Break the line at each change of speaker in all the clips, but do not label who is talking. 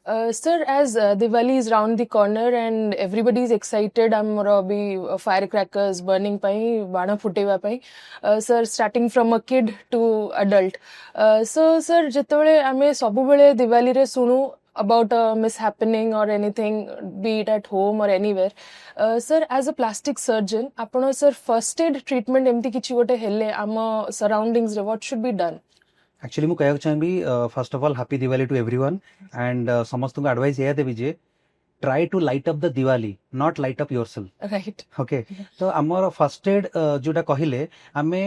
Sir, as Diwali is round the corner and everybody is excited, ଆମର ବି firecrackers burning ପାଇଁ ବାଣ ଫୁଟେଇବା ପାଇଁ sir starting from a kid to adult. So sir ଯେତେବେଳେ ଆମେ ସବୁବେଳେ ଦିୱାଲିରେ ଶୁଣୁ about a mishappening or anything, be it at home or anywhere. Sir, as a plastic surgeon, ଆପଣ sir first aid treatment एमती किछि गोटे हेले ଆମ surroundings रे what should be done?
Actually मुझे कहना चाहिए first of all happy Diwali to everyone and समस्त को एडवाइस यह देवी जे try to light up the Diwali not light up yourself
Right.
Okay तो आमर फर्स्ट एड जोटा कहले आमे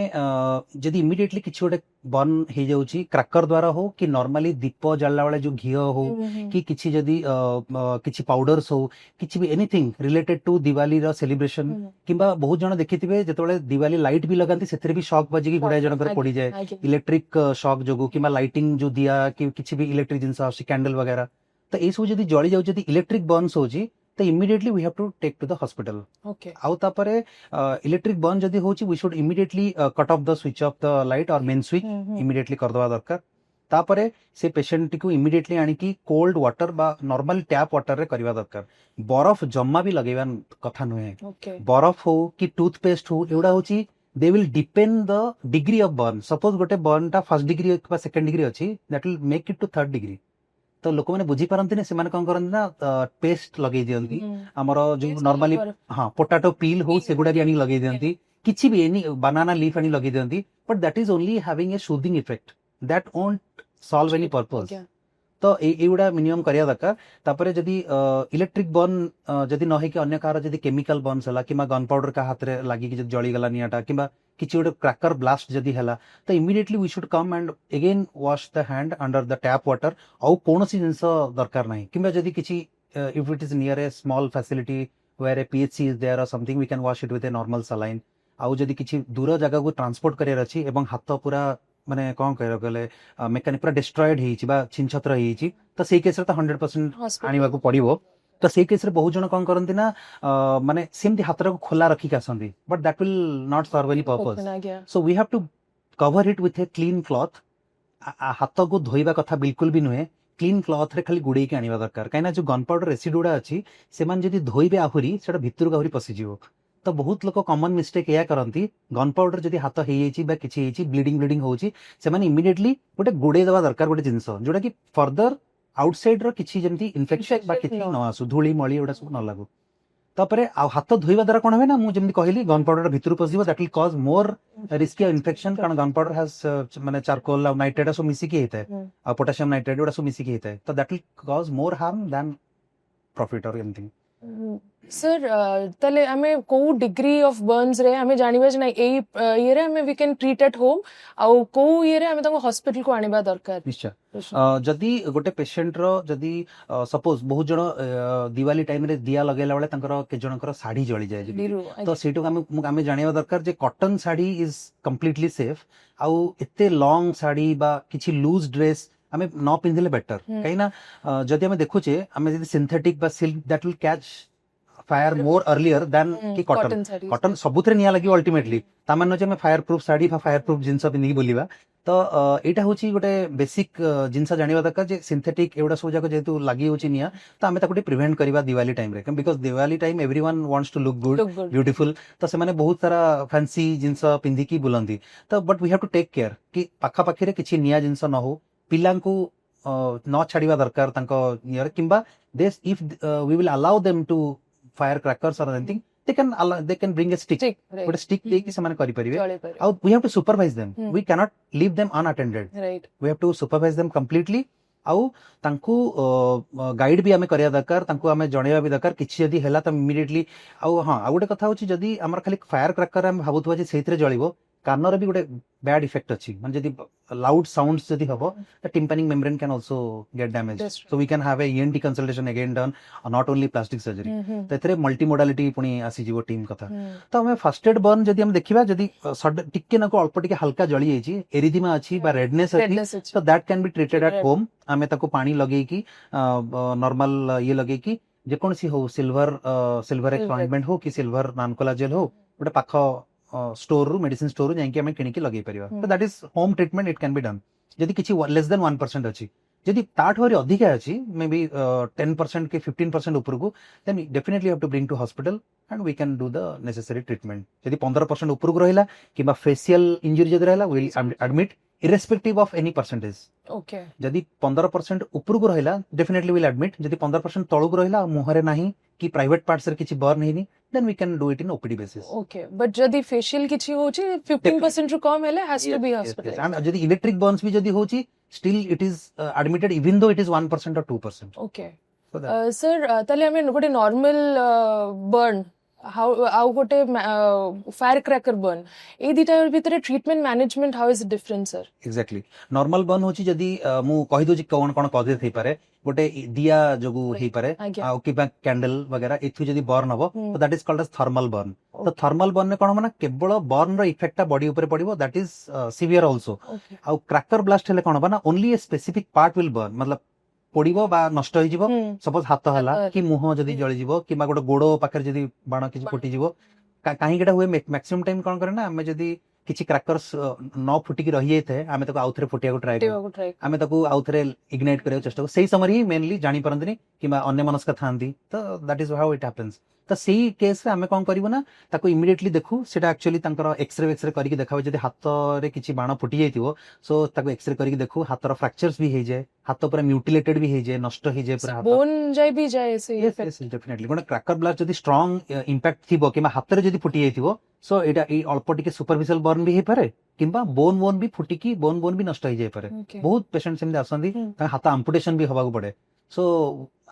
जदी इमिडिएटली किछि गोटे बर्न हे जाउची क्रैकर द्वारा हो कि नॉर्मली दीप जळला वाला जो घी हो कि किछि जदी किछि पाउडर्स हो किछि भी एनीथिंग रिलेटेड टू दिवाली रो सेलिब्रेशन किंबा बहुत जण देखिथिबे जेतबेले दिवाली लाइट भी लगांती सेथरे भी शॉक बजी कि गुडा जनकर पड़ी जाए इलेक्ट्रिक शॉक जोगु किंबा लाइटिंग जो दिया कि किछि भी इलेक्ट्रिक जिंस आसी कैंडल वगैरह तो ए सब जदी जळी जाउ जदी इलेक्ट्रिक बर्न्स होची तो immediately we have to take to the hospital
Okay.
आउ तापरे इलेक्ट्रिक बर्न जदी होची we should immediately cut off the switch off the light और मेन स्विच इमिडिएटली कर दवा दरकार तापरे से पेशेंट को इमिडिएटली आनी की कोल्ड वाटर बा नॉर्मल टैप वाटर रे करवा दरकार बरफ जम्मा भी लगेबा कथा नुहे
Okay.
बरफ हो कि टूथपेस्ट हो एउडा होची they will depend the degree of burn suppose गोटे बर्न टा फर्स्ट डिग्री बा सेकंड डिग्री अछि that will make it to third degree तो लोक मैंने बुझी पारती ना से कौन करती ना पेस्ट लगे दियंती हमर जो नॉर्मली हाँ पोटाटो पील हो सेगुडा भी आनी लगे दियंती किछि भी एनी बनाना लीफ आनी लगे दियंती but that is only having a soothing effect that won't solve any purpose तो एगुड़ा मिनिमम करिया दरकार तापरे जदी इलेक्ट्रिक बर्न जदी न है कि अन्य कार जदी केमिकल बर्न्स हला किमा गन पाउडर का हाथ रे लागी कि जदी जळी गला नियाटा किमा किछि गोटे क्रैकर ब्लास्ट जदी हला तो immediately we should come and again wash the hand under the tap water आउ कोनोसी जिंस दरकार नाही किमा जदी किछि if it is near a small facility where a PHC is there or something we can wash it with a normal saline आउ जदी किछि दूर जगह को ट्रांसपोर्ट करियर अछि एवं हाथ पूरा माने कौन कह गले मेकानिक पूरा डिस्ट्रॉयड हेछि बा छिनछत्र हेछि तो सेही केस रे तो 100% आनिबा को पड़िबो तो सेही केस रे बहुत जन कौन करंती ना माने सेमती हाथ को खोला रखी आसंती but that will not serve any purpose so we have to cover it with a clean cloth हाथ को धोइबा कथा बिल्कुल भी नुहे क्लीन क्लॉथ रे खाली गुड़े के आनिबा दरकार काइना जो गन पाउडर एसिड गुड़ा अछि सेमान जदी धोइबे आहुरी सेटा भितर आहुरी पसि जिवो तो बहुत लोक कॉमन मिस्टेक या करती गन पाउडर जदी हाथ हो ब्लीडिंग होची से माने इमिडिएटली गोटे गुड़े दवा दरकार गोटे जिंस जोटा कि फर्दर आउटसाइड रो किछि जेमती इन्फेक्शन बा किछि न आसु धूली मळी एडा सब न लागू तापरे हाथ धोइबा द्वारा कोन होबे ना मु जेमती कहली गन पाउडर भितर पसिबो that will cause more risky infection कारण गन पाउडर हैज माने चारकोल और नाइट्रेट सब मिसी के हेता है और पोटेशियम नाइट्रेट एडा सब मिसी के हेता है तो that will cause more harm then profit और एनीथिंग
सर तले हमें को डिग्री ऑफ बर्न्स रे हमें जानिबा जे नै ए ये रे हमें we can treat at home आउ को ये रे हमें ताको हॉस्पिटल को आनिबा दरकार
निश्चय जदी गोटे पेशेंट रो जदी सपोज बहुत जण दिवाली टाइम रे दिया लगेला बेले तांकर के जनकर साड़ी जळी जाय जे तो सेटो हमें जानिबा दरकार जे cotton sari is completely safe आउ एते लॉन्ग साड़ी बा किछि लूज ड्रेस हमें न पिंधिले बेटर कहिना जदी हमें देखुचे हमें जदी सिंथेटिक बा silk that will catch fire more earlier than कि कॉटन सबुतरे निया लागि अल्टीमेटली तामान जे fire proof sari fire proof जिंस पिंधि बोलिबा तो एटा होची गोटे बेसिक जिंस जानिबा दरकार जे सिंथेटिक एवडा सब जाको जेतु लागि होची निया तो हमें ताको प्रिवेंट करबा दिवाली टाइम रे because Diwali time everyone wants to look good beautiful तो से माने बहुत सारा फैंसी जिंस पिंधि की बुलंदी तो but we have to take care कि पाखा पाखी रे किछि निया जिंस न हो पिलांकु न छाड़िबा दरकार तांको नियर किंबा this if we will allow them to firecrackers or anything they can bring a stick but a stick they ki samane kari paribe out we have to supervise them we cannot leave them unattended we have to supervise them completely आउ तांकु guide भी आमे करिया दरकार तांकु आमे जणेबा भी दरकार किछि जदी हेला त इमिडिएटली आउ हां आ गोटे कथा होची जदी हमर खाली फायर क्रैकर हम भाबुतबा जे सेहितरे जळिबो कानर भी गोटे बैड इफेक्ट अछि माने जदी लाउड साउंड्स जदी हबो the tympanic membrane can also get damage so we can have a ENT consultation again done not only plastic surgery तो एथरे मल्टी मोडालिटी पुनी आसी जीवो टीम कथा तो हमें फर्स्ट एड बर्न जदी हम देखिबा जदी टिके नको अल्प टिके हल्का जळी आइछि एरिदिमा अछि बा रेडनेस अछि so that can be treated at home आमे ताको पानी लगेई की नॉर्मल ये लगेई की जे कोनसी हो सिल्वर एक्सपेरिमेंट हो कि सिल्वर नानकोला जेल हो गोटे पाख स्टोर रू मेडिसिन स्टोर रू जाके हमें किणी की लगे परिबा तो that is home treatment it can be done जदी किछि लेस देन 1% अछि ଯଦି ତାଠୁ ଆହୁରି ଅଧିକା ଅଛି ମେ ବି 10% କି 15% ଉପରକୁ then definitely have to bring to hospital and we can do the necessary treatment. ଯଦି 15% ଉପରକୁ ରହିଲା କିମ୍ବା ଫେସିଆଲ ଇଞ୍ଜୁରୀ ଯଦି ରହିଲା will admit irrespective of any percentage.
Okay.
ଯଦି 15% ଉପରକୁ ରହିଲା ଡେଫିନେଟଲି ୱିଲ୍ ଆଡମିଟ୍। ଯଦି 15% ତଳକୁ ରହିଲା ଆଉ ମୁହଁରେ ନାହିଁ କି ପ୍ରାଇଭେଟ ପାର୍ଟସରେ କିଛି ବର୍ନ ହେଇନି then we can do it in OPD basis.
Okay. But जदि facial किछि होछि 15% ରୁ कम हेले has to be hospitalized.
and ଯଦି ଇଲେକ୍ଟ୍ରିକ ବର୍ନସ୍ ବି ଯଦି ହଉଛି still it is admitted even though it is 1% or 2%.
Okay.
So that
sir ताले हमें गोटे नॉर्मल बर्न हाउ आउ गोटे फायर क्रैकर बर्न ए दिटा भितर treatment management how is different sir?
Exactly normal burn होची जदी मु कहि दोची कोन कोन कॉजेस हे पारे गोटे दिया जोगु हे पारे
आज्ञा।
आ किबा कैंडल वगैरह एथु जदी बर्न हबो तो that is called as thermal burn. तो थर्मल बर्न ने कोन माने केवल बर्न रो इफेक्ट बॉडी ऊपर पड़िबो that is severe also.
Okay.
आ क्रैकर ब्लास्ट हेले कोन हबो ना only a specific part will burn मतलब पड़िबो बा नष्ट होई जिवो। सपोज हाथ हला कि मुंह जदी जळि जिवो किबा गोटे गोड़ो पाखर जदी बाण किछि फुटी जिवो काहे केटा हुए मैक्सिमम टाइम कोन करे ना हमें जदी किछि क्रैकर्स न फुटिकी रही जाए आमे ताको आउथरे फुटिया को ट्राई करू आमे ताको आउथरे इग्नाइट करिया चेष्टा करू सेही समय ही मेनली जानि परंतनी किबा अन्य मनस्क थांदी तो that is how it happens. तो सेही केस रे आमे कोन करिवो ना ताको इमिडिएटली देखू सेटा एक्चुअली तांकर एक्सरे करिके देखाबो जदी हाथ रे किछि बाण फुटी जाइतिवो सो ताको एक्सरे करिके देखू हाथर फ्रैक्चर्स भी हे जाय हाथ पूरा म्यूटिलेटेड भी हे जाय नष्ट हे जाय पूरा हाथ
बोन जाय भी जाय से
यस यस डेफिनेटली गोटे क्रैकर ब्लास्ट जदी स्ट्रांग इंपैक्ट थिबो किबा हाथ रे जदी फुटी जाइतिवो सो एटा ए अल्प टिके सुपरफिशियल बर्न भी हे पारे किंबा बोन भी फुटिकी बोन भी नष्ट हो जाय पारे।
Okay.
बहुत पेशेंट सेमती आसंदी हाथ आम्पुटेशन भी हवाक पड़े। सो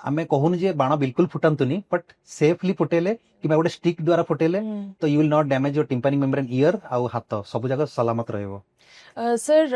आमे कहूनी जे बाण बिल्कुल फुटांतुनी बट सेफली फुटेले किबा गोटे स्टिक द्वारा फुटेले तो you will not damage your tympani membrane ear आउ हाथ सब जगह सलामत रहबो।
सर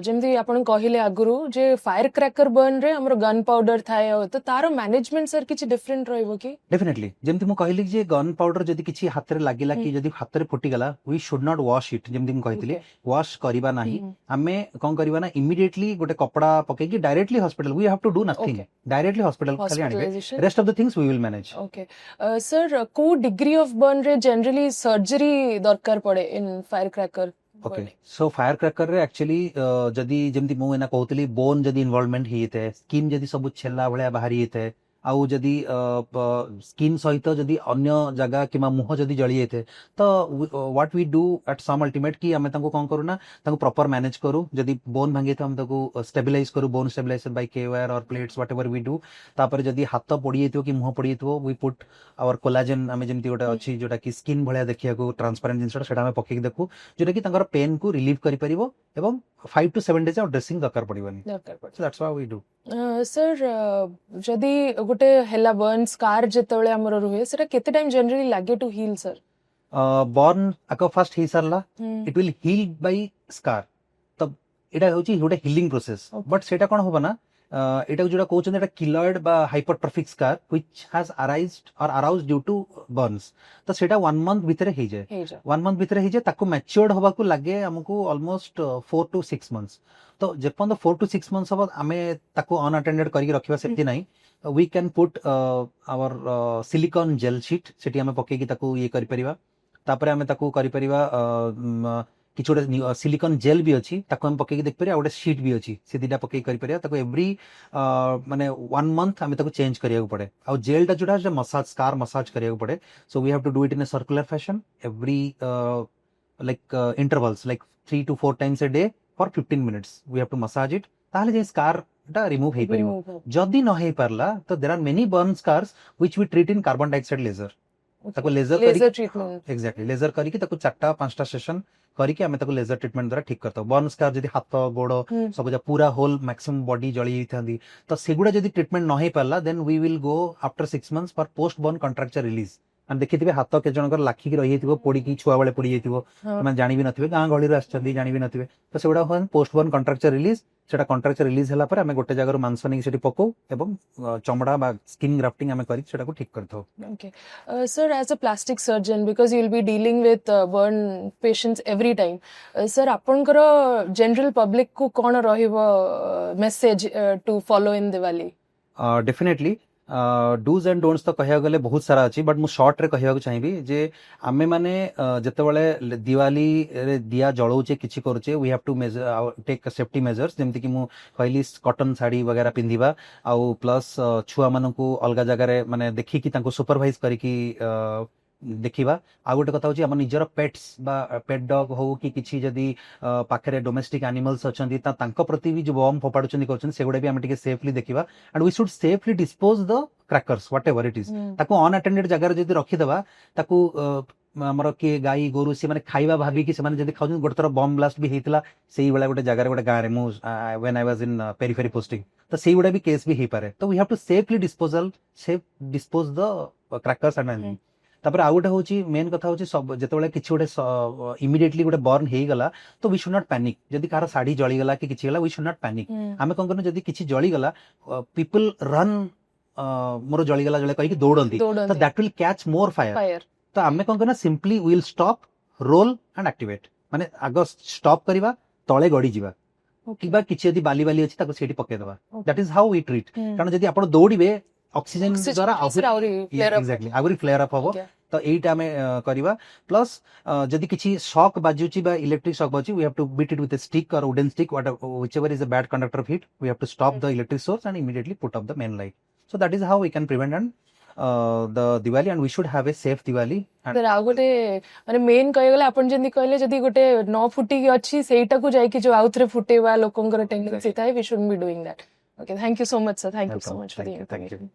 जेमती आपण कहिले आगुरु जे फायर क्रैकर बर्न रे हमर गन पाउडर थाए तो तारो मैनेजमेंट सर किछि डिफरेंट रहइबो कि?
डेफिनेटली जेमती मु कहली जे गन पाउडर जदी किछि हाथ रे लागिला कि जदी हाथ रे फुटी गला we should not wash it जेमती मु कहितली वॉश करिबा नाही हमें कोन करिबा ना इमीडिएटली गोटे कपड़ा पके कि directly hospital we have to do nothing directly hospital खाली आनिबे rest of the things we will manage.
Okay sir को डिग्री ऑफ बर्न रे जनरली सर्जरी दरकार पड़े in fire cracker?
Okay so fire cracker रे एक्चुअली जदी जेमती मु एना कहतली बोन जदी इन्वॉल्वमेंट हिते स्किन जदी सब छेला भलिया बाहरी हिते आउ जदी स्किन सहित जदी अन्य जगह किमा मुह जदी जळी जेते तो what we do at some ultimate कि हमें तांको कोन करू ना तांको प्रॉपर मैनेज करू जदी बोन भांगे तो हम ताको स्टेबलाइज करू बोन स्टेबलाइजेशन बाय केवायर और प्लेट्स व्हाटएवर वी डू तापर जदी हाथ पड़ी जेतो कि मुह पड़ी जेतो वी पुट आवर कोलाजन हमें जेमती गोटे अछि जोटा कि स्किन भलिया देखिया को ट्रांसपेरेंट जिंसटा सेटा हमें पकेक देखू जोटा कि तांकर पेन को रिलीव करि परिबो एवं 5 to 7 डेज ड्रेसिंग दरकार पड़िबनी। So that's why we do.
Sir जदी गोटे हेला बर्न स्कार जेतळे हमर रुहे सेटा केते टाइम जनरली लागे टू हील सर?
बर्न आको फर्स्ट ही सरला it will heal by scar तब एटा होची गोटे हीलिंग प्रोसेस बट सेटा कोन होबा ना एटा जोटा कहउछन एटा किलॉइड बा hypertrophic scar which has arised और अराउज्ड ड्यू टू बर्न्स तो सेटा 1 मंथ भितरे हे जाय 1 मंथ भितरे हे जाय ताको मैच्योर्ड होबा को लागे हमको ऑलमोस्ट 4 to 6 months। तो जेपन 4 to 6 months हबा हमें ताको अनअटेंडेड करिक रखिबा सेति नाही we can put our silicone gel sheet सेठी हमें पके की ताको ये करि परिबा तापरे हमें ताको करि परिबा किछ गोटे सिलिकॉन जेल भी अच्छी ताको हम पके देख परिया गोटे शीट भी अच्छी से दिटा पके करि परिया ताको एवरी माने 1 मंथ हमें ताको चेंज करिया को पड़े आ जेल टा जोटा जे मसाज स्कार मसाज करिया को पड़े so we have to do it in a circular fashion every like intervals like 3 to 4 times a day for 15 minutes we have to massage it ताले जे स्कार टा रिमूव हे परिबो जदी न हे परला तो there are many burn scars which we treat in carbon dioxide laser ताको laser
treatment
exactly laser करिके ताको 4टा 5टा सेशन करिके हमें ताको लेजर ट्रीटमेंट द्वारा ठीक करतो बर्न स्कार जदी हाथ गोड़ सब जा पूरा होल मैक्सिमम बॉडी जळी थांदी तो सेगुडा जदी ट्रीटमेंट न हे परला then we will go after 6 months for post burn contracture release आणि देखिथिबे हाथ के जनकर लाखी की रही हेतिबो पोडी की छुआ वाले पड़ी हेतिबो माने जानि भी नथिबे गां गळी रे आछथि जानि भी नथिबे तो सेगुडा होन पोस्ट बर्न कॉन्ट्रैक्चर रिलीज सेटा कॉन्ट्रैक्चर रिलीज हला पर हमें गोटे जगह रो मांस नै सेठी पको एवं चमड़ा बा स्किन ग्राफ्टिंग हमें करी सेटा को ठीक करथो।
Okay. Sir, as a plastic surgeon, because you'll be dealing with burn patients every time, sir, आपनकर general public को कौन रहिबो message to follow in Diwali?
Definitely dos and don'ts तो कहया गले बहुत सारा अछि बट मु शॉर्ट रे कहया चाहिबी जे आमे माने जेतेबेले दिवाली रे दिया जळौचे किछि करूचे we have to major take safety measures जेमति कि मु कहली कॉटन साड़ी वगैरह पिंधिबा आउ प्लस छुआ मानकू अलगा जगह रे माने देखि कि तांको सुपरवाइज करिकि देखिबा आ गोटे कथा होची हमर निजर पेट्स बा पेट डॉग हो कि किछि जदी पाखरे डोमेस्टिक एनिमल्स अछंती ता तांको प्रति भी जो बम फोपाडुचंदी करछन सेगुडे भी हम टिके सेफली देखिबा and we should safely dispose the crackers whatever it is ताको अनअटेंडेड जगह रे जदी रखि देबा ताको हमर के गाई गोरु से माने खाइबा भाबी कि से माने जदी खाउछन गोटे थोर बम ब्लास्ट भी हेतिला सेही बेला गोटे जगह रे गोटे गां रे मु when I was in periphery posting तो सेही गुडा भी केस भी हे पारे तो we have to safely dispose the crackers and तापर आउ गोटे होची मेन कथा होची सब जेतेबेले किछि गोटे इमिडिएटली गोटे बर्न हेई गला तो वी शुड नॉट पैनिक जदी कार साड़ी जळी गला कि किछि गला वी शुड नॉट पैनिक आमे कोन करन जदी किछि जळी गला पीपल रन मोर जळी गला जळे कहि कि दौड़ंती तो that will catch more fire तो आमे कोन करना simply will stop roll and activate माने आगो स्टॉप करिवा तळे गडी जिवा किबा किछि यदि बाली बाली अछि ताको सेठी पके देबा that is how we treat कारण जदी आपण दौड़िबे ऑक्सीजन द्वारा एग्जैक्टली आगुरी फ्लेयर अप हबो तो एटा में करवा प्लस जदि किछि शॉक बाजुची बा इलेक्ट्रिक शॉक बाजुची we have to beat it with a stick और wooden stick whichever is a bad conductor of heat we have to stop the electric source and immediately put up the main light so that is how we can prevent and the Diwali and we should have a safe Diwali
sir आ गोटे माने main कहि गले आपण जंदी कहले जदी गोटे न फुटी अछि सेटा को जाई कि जो आउथरे फुटेवा लोकंकर टेंडेंसी थाए we should be doing that okay thank you so much sir thank you so much for the information